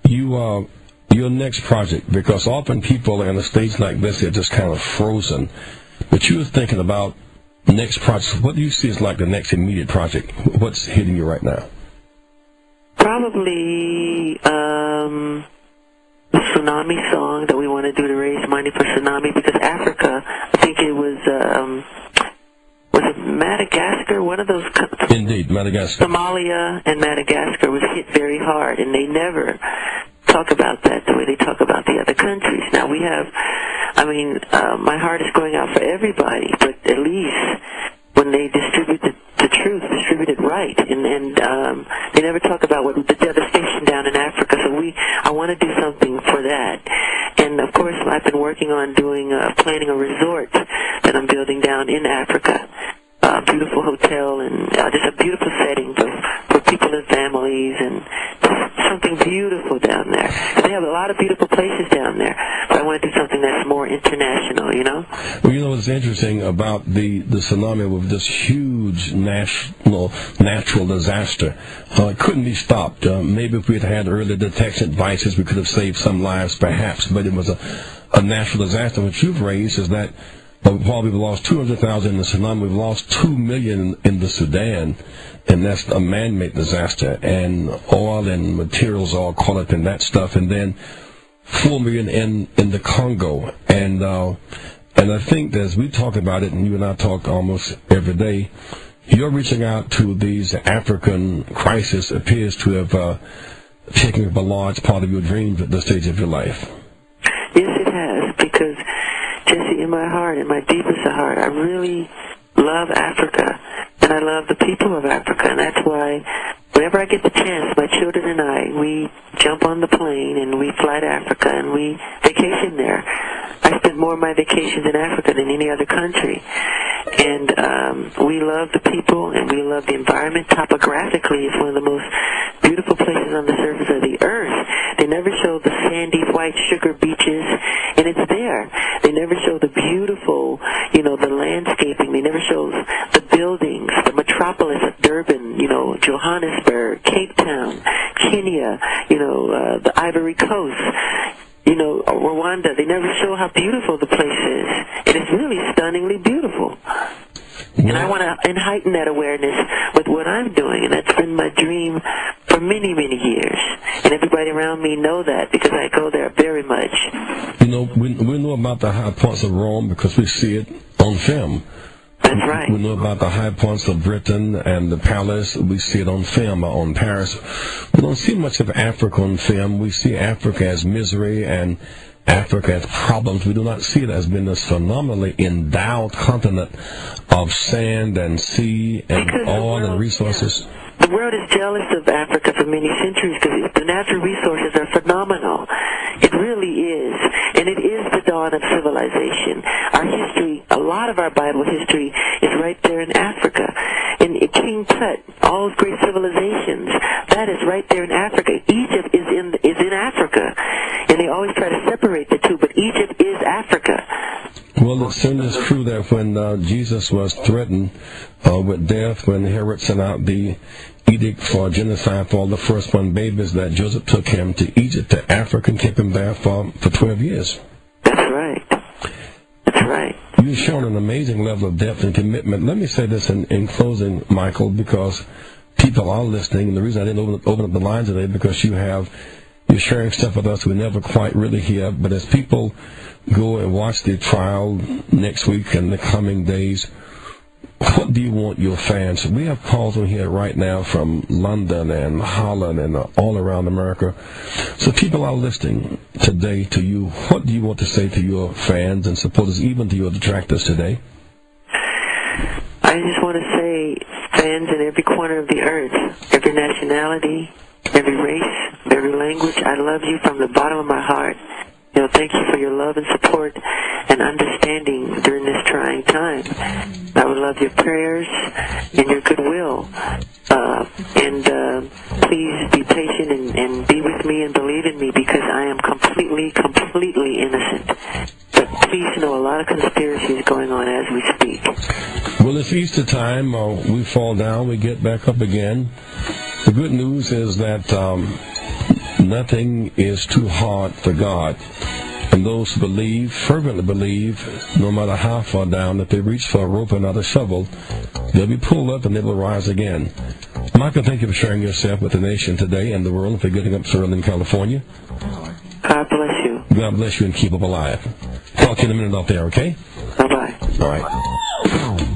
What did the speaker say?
your next project, because often people in a stage like this, they're just kind of frozen. But you were thinking about next project. What do you see as like the next immediate project? What's hitting you right now? Probably the tsunami song that we want to do to raise money for tsunami, because Africa, I think it was it Madagascar? One of those countries. Indeed, Madagascar. Somalia and Madagascar was hit very hard, and they never talk about that the way they talk about the other countries. Now we have, my heart is going out for everybody, but at least when they distribute the truth, distribute it right, and they never talk about what the devastation down in Africa. So I want to do something for that. And of course, I've been working on planning a resort that I'm building down in Africa. A beautiful hotel and just a beautiful setting for people and families, and just something beautiful down there. They have a lot of beautiful places down there, but I want to do something that's more international, you know? Well, you know what's interesting about the tsunami with this huge natural disaster? It couldn't be stopped. Maybe if we had early detection devices, we could have saved some lives, perhaps, but it was a natural disaster. What you've raised is that while we've lost 200,000 in the tsunami, we've lost 2 million in the Sudan, and that's a man-made disaster, and oil and materials all caught up in that stuff, and then 4 million in the Congo, and I think that as we talk about it, and you and I talk almost every day, you're reaching out to these African crises appears to have taken up a large part of your dreams at this stage of your life. Yes, it has, because Jesse, in my heart, in my deepest of heart, I really love Africa, and I love the people of Africa, and that's why whenever I get the chance, my children and I, we jump on the plane and we fly to Africa and we vacation there. I spend more of my vacations in Africa than any other country, and we love the people and we love the environment. Topographically, it's one of the most beautiful places on the surface of the earth. They never show the sandy white sugar beaches, and it's there. They never show the beautiful, the landscaping. They never show the buildings, the metropolis of Durban, Johannesburg, Cape Town, Kenya, the Ivory Coast, Rwanda. They never show how beautiful the place is. It is really stunningly beautiful. And I want to heighten that awareness with what I'm doing, and that's been my dream for many, many years. And everybody around me know that because I go there very much. We know about the high points of Rome because we see it on film. That's right. We know about the high points of Britain and the palace. We see it on film on Paris. We don't see much of Africa on film. We see Africa as misery and Africa has problems. We do not see it as being this phenomenally endowed continent of sand and sea and oil and resources. The world is jealous of Africa for many centuries because the natural resources are phenomenal. It really is. And it is the dawn of civilization. Our history, a lot of our Bible history is right there in Africa. In King Tut, all great civilizations, that is right there in Africa. Egypt is in Africa. And they always try to separate the two, but Egypt is Africa. Well, it certainly is true that when Jesus was threatened with death, when Herod sent out the edict for genocide for all the firstborn babies, that Joseph took him to Egypt, to Africa, and kept him there for 12 years. That's right. That's right. You've shown an amazing level of depth and commitment. Let me say this in closing, Michael, because people are listening, and the reason I didn't open up the line today, because you're sharing stuff with us we never quite really hear, but as people go and watch the trial next week and the coming days, what do you want your fans? We have calls on here right now from London and Holland and all around America. So people are listening today to you. What do you want to say to your fans and supporters, even to your detractors today? I just want to say, fans in every corner of the earth, every nationality, every race, every language, I love you from the bottom of my heart. Thank you for your love and support and understanding during this trying time. I would love your prayers and your goodwill. And please be patient and be with me and believe in me, because I am completely innocent. But please know a lot of conspiracy is going on as we speak. Well, it's Easter time. We fall down, we get back up again. The good news is that nothing is too hard for God. And those who believe, fervently believe, no matter how far down, if they reach for a rope and not a shovel, they'll be pulled up and they will rise again. Michael, thank you for sharing yourself with the nation today and the world and for getting up so early in California. God bless you. God bless you and keep up alive. Talk to you in a minute off there, okay? Bye-bye. All right.